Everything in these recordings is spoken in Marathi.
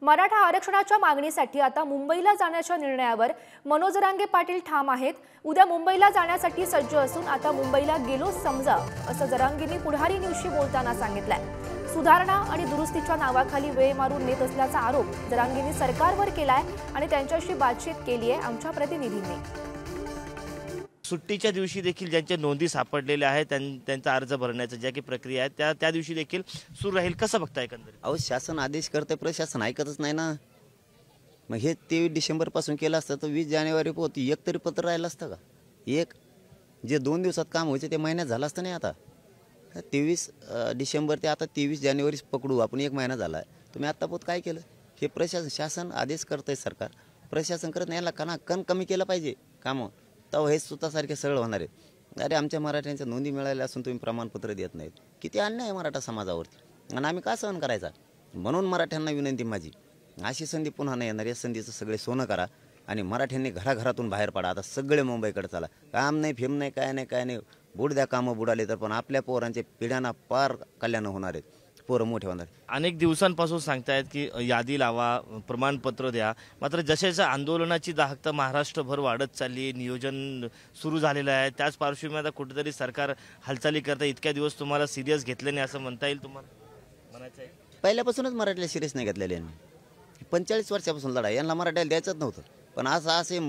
मराठा आरक्षणाच्या मागणीसाठी आता मुंबईला जाण्याच्या निर्णयावर मनोज जरांगे पाटील ठाम आहेत। उद्या मुंबईला जाण्यासाठी सज्ज असून आता मुंबईला गेलो समजा, असं जरांगेंनी पुढारी न्यूजशी बोलताना सांगितलंय। सुधारणा आणि दुरुस्तीच्या नावाखाली वेळ मारून नेत असल्याचा आरोप जरांगेंनी सरकारवर केलाय आणि त्यांच्याशी बातचीत केली आहे आमच्या प्रतिनिधींनी। सुट्टीच्या दिवशी देखील ज्यांच्या नोंदी सापडलेल्या आहेत त्यांचा अर्ज भरण्याची जी की प्रक्रिया आहे त्या दिवशी देखील सुरू राहील, कसं बघताय एकंदरीत? अहो, शासन आदेश करते, प्रशासन ऐकतच नाही ना। मग हे 23 डिसेंबर पासून केलं असतं तर 20 जानेवारी पोहोच एक तरी पत्र राहिलं असतं का? एक जे 2 दिवसात काम व्हायचं ते महिन्यात झालं असतं नाही। आता 23 डिसेंबर ते आता 23 जानेवारी पकडू आपण, 1 महिना झाला आहे। तुम्ही आत्ता पोत काय केलं? हे प्रशासन, शासन आदेश करतंय, सरकार प्रशासन करत नाही। याला कमी केलं पाहिजे कामं, तेव्हा हे स्वतःसारखे सरळ होणार आहेत। अरे, आमच्या मराठ्यांच्या नोंदी मिळाल्या असून तुम्ही प्रमाणपत्र देत नाहीत, किती अन्याय आहे मराठा समाजावरती, आणि आम्ही का सहन करायचा? म्हणून मराठ्यांना विनंती माझी, अशी संधी पुन्हा नाही येणार। या संधीचं सगळे सोनं करा आणि मराठ्यांनी घराघरातून बाहेर पडा। आता सगळे मुंबईकडे चला, काम नाही, फेम नाही, काय नाही, बुड द्या, कामं बुडाले तर पण आपल्या पोरांच्या पिढ्यांना पार कल्याण होणार आहेत, पोरं मोठे होणार। अनेक दिवसांपासून सांगतायत की यादी लावा, प्रमाणपत्र द्या, मात्र जशाच्या आंदोलनाची दाहकता महाराष्ट्रभर वाढत चालली, नियोजन सुरू झालेलं आहे, त्याच पार्श्वभूमीवर आता कुठेतरी सरकार हालचाली करतं। इतक्या दिवस तुम्हाला सिरियस घेतलं नाही असं म्हणता येईल तुम्हाला, म्हणायचं आहे? पहिल्यापासूनच मराठीला सिरियस नाही घेतलेले यांनी। 45 वर्षापासून लढाई, यांना मराठीला द्यायचंच नव्हतं, पण असे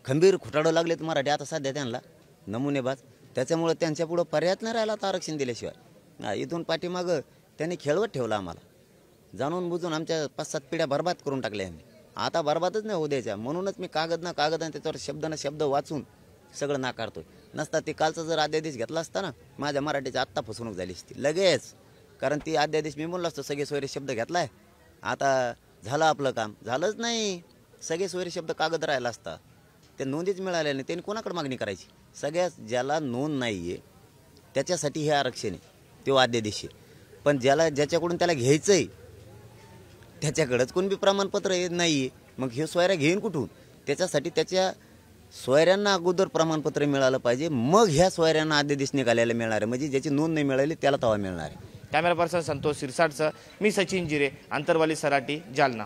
खंबीर खुटाडं लागले तर मराठी आता सध्या त्यांना नमुनेबाज, त्याच्यामुळे त्यांच्या पुढं पर्यायच नाही राहिला आता आरक्षण दिल्याशिवाय। इथून पाठीमागं त्यांनी खेळवत ठेवला आम्हाला, जाणून बुजून आमच्या 5-7 पिढ्या बर्बाद करून टाकल्या यांनी। आता बर्बादच नाही होऊ द्यायच्या, म्हणूनच मी कागद आणि त्याच्यावर शब्द वाचून सगळं नाकारतोय। नसता ते कालचा जर अध्यादेश घेतला असता ना, माझ्या मराठीची आत्ता फसवणूक झाली असती लगेच, कारण ती अध्यादेश मी म्हणलो असतो सगळे सोयरे शब्द घेतलाय, आता झालं आपलं काम, झालंच नाही। सगळे सोयरे शब्द कागद राहिला असता, ते नोंदीच मिळाल्या नाही, त्यांनी कोणाकडे मागणी करायची? सगळ्यात ज्याला नोंद नाही आहे त्याच्यासाठी हे आरक्षण आहे, तो अध्यादेश आहे। पण ज्याच्याकडून त्याला घ्यायचं आहे त्याच्याकडेच कोण बी प्रमाणपत्र नाही आहे, मग हे सोयऱ्या घेईन कुठून? त्याच्यासाठी त्याच्या सोयऱ्यांना अगोदर प्रमाणपत्र मिळालं पाहिजे, मग ह्या सोयऱ्यांना अध्यादेश निघालेला मिळणार आहे, म्हणजे ज्याची नोंद नाही मिळाली त्याला तवा मिळणार आहे। कॅमेरा पर्सन संतोष सिरसाटसह मी सचिन जिरे, आंतरवाली सराटी, जालना।